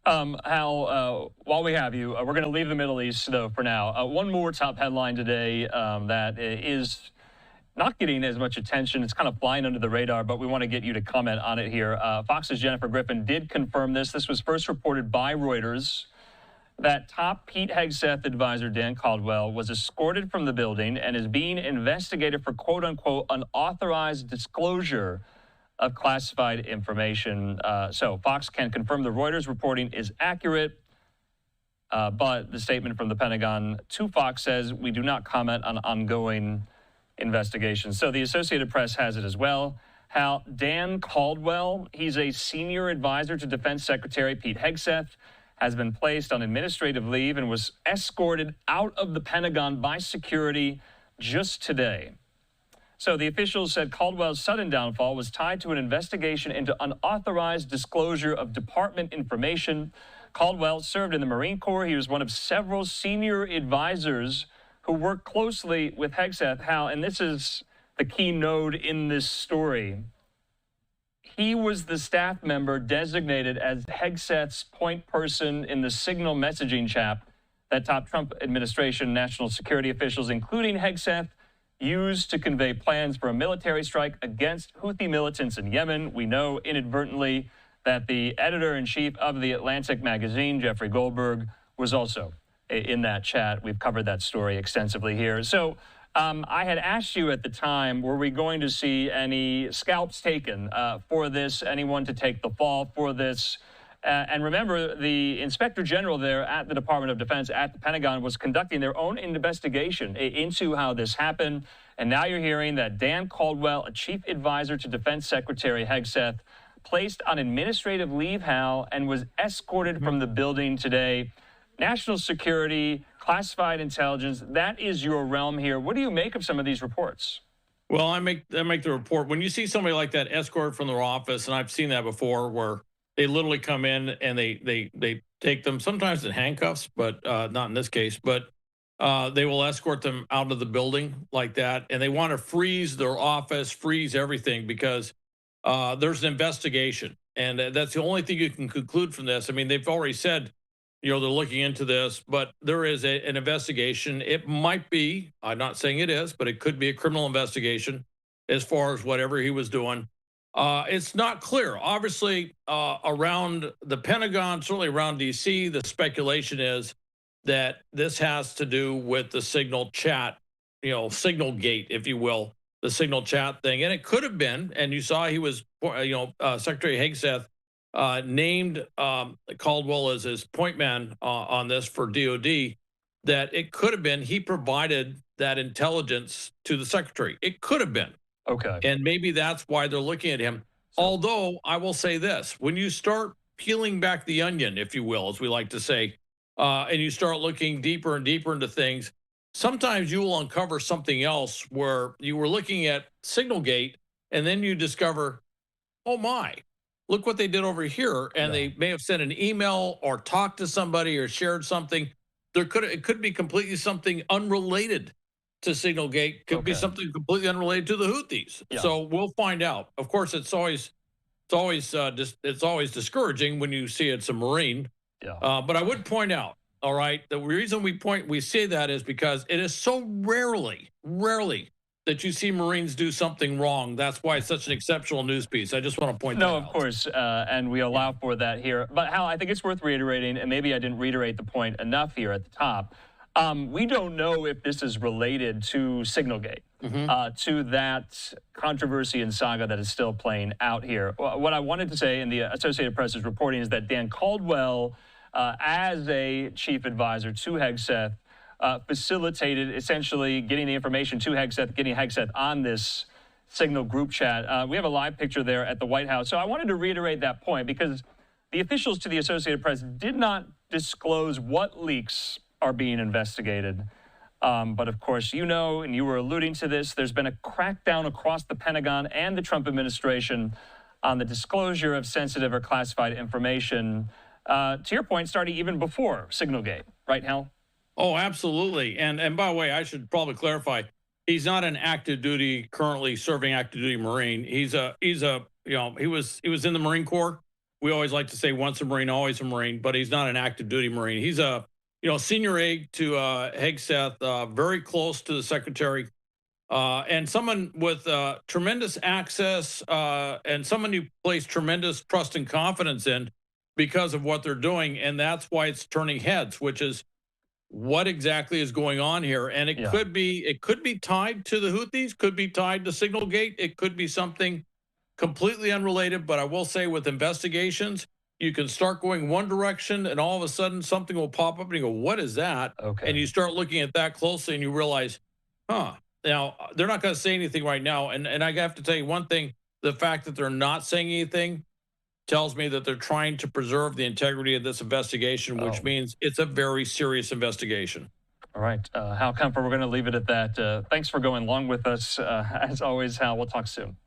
Hal, while we have you, we're going to leave the Middle East, though, for now. One more top headline today that is not getting as much attention. It's kind of flying under the radar, but we want to get you to comment on it here. Fox's Jennifer Griffin did confirm this. This was first reported by Reuters, that top Pete Hegseth advisor Dan Caldwell was escorted from the building and is being investigated for quote-unquote unauthorized disclosure of classified information. So Fox can confirm the Reuters reporting is accurate, but the statement from the Pentagon to Fox says we do not comment on ongoing investigations. So the Associated Press has it as well. How Dan Caldwell, he's a senior advisor to Defense Secretary Pete Hegseth, has been placed on administrative leave and was escorted out of the Pentagon by security just today. So the officials said Caldwell's sudden downfall was tied to an investigation into unauthorized disclosure of department information. Caldwell served in the Marine Corps. He was one of several senior advisors who worked closely with Hegseth. Hal, and this is the key node in this story. He was the staff member designated as Hegseth's point person in the Signal messaging chat that top Trump administration national security officials, including Hegseth, used to convey plans for a military strike against Houthi militants in Yemen. We know inadvertently that the editor-in-chief of The Atlantic magazine, Jeffrey Goldberg, was also in that chat. We've covered that story extensively here. So I had asked you at the time, were we going to see any scalps taken for this, anyone to take the fall for this? And remember, the Inspector General there at the Department of Defense at the Pentagon was conducting their own investigation into how this happened. And now you're hearing that Dan Caldwell, a chief advisor to Defense Secretary Hegseth, placed on administrative leave, Hal, and was escorted from the building today. National security, classified intelligence, that is your realm here. What do you make of some of these reports? Well, I make the report. When you see somebody like that escorted from their office, and I've seen that before, where they literally come in and they take them, sometimes in handcuffs, but not in this case, but they will escort them out of the building like that. And they want to freeze their office, freeze everything, because there's an investigation. And that's the only thing you can conclude from this. I mean, they've already said, they're looking into this, but there is an investigation. It might be, I'm not saying it is, but it could be a criminal investigation as far as whatever he was doing. It's not clear. Obviously, around the Pentagon, certainly around D.C., the speculation is that this has to do with the Signal chat, Signalgate, if you will, the Signal chat thing. And it could have been, and you saw he was, Secretary Hegseth named Caldwell as his point man on this for DOD, that it could have been he provided that intelligence to the secretary. It could have been. Okay. And maybe that's why they're looking at him. Although I will say this, when you start peeling back the onion, if you will, as we like to say, and you start looking deeper and deeper into things, sometimes you will uncover something else where you were looking at Signalgate and then you discover, oh my, look what they did over here. And they may have sent an email or talked to somebody or shared something. It could be completely something unrelated to Signalgate, could be something completely unrelated to the Houthis. So we'll find out. Of course, it's always discouraging when you see it's a Marine. But I would point out, all right, the reason we say that is because it is so rarely that you see Marines do something wrong. That's why it's such an exceptional news piece. I just want to point that out. No, of course, and we allow for that here. But Hal, I think it's worth reiterating, and maybe I didn't reiterate the point enough here at the top. We don't know if this is related to Signalgate, to that controversy and saga that is still playing out here. What I wanted to say in the Associated Press's reporting is that Dan Caldwell, as a chief advisor to Hegseth, facilitated essentially getting the information to Hegseth, getting Hegseth on this Signal group chat. We have a live picture there at the White House. So I wanted to reiterate that point because the officials to the Associated Press did not disclose what leaks are being investigated. But of course, and you were alluding to this, there's been a crackdown across the Pentagon and the Trump administration on the disclosure of sensitive or classified information, to your point, starting even before Signalgate, right, Hal? Oh, absolutely. And by the way, I should probably clarify, he's not an active duty, currently serving active duty Marine. He was in the Marine Corps we always like to say once a Marine, always a Marine, but he's not an active duty Marine. He's a senior aide to Hegseth, very close to the Secretary, and someone with tremendous access and someone you place tremendous trust and confidence in because of what they're doing. And that's why it's turning heads, which is what exactly is going on here. And it could be tied to the Houthis, could be tied to Signalgate. It could be something completely unrelated. But I will say with investigations, you can start going one direction and all of a sudden something will pop up and you go, what is that? Okay. And you start looking at that closely and you realize, now they're not going to say anything right now. And I have to tell you one thing, the fact that they're not saying anything tells me that they're trying to preserve the integrity of this investigation, which means it's a very serious investigation. All right. Hal Kempfer, we're going to leave it at that. Thanks for going along with us. As always, Hal, we'll talk soon.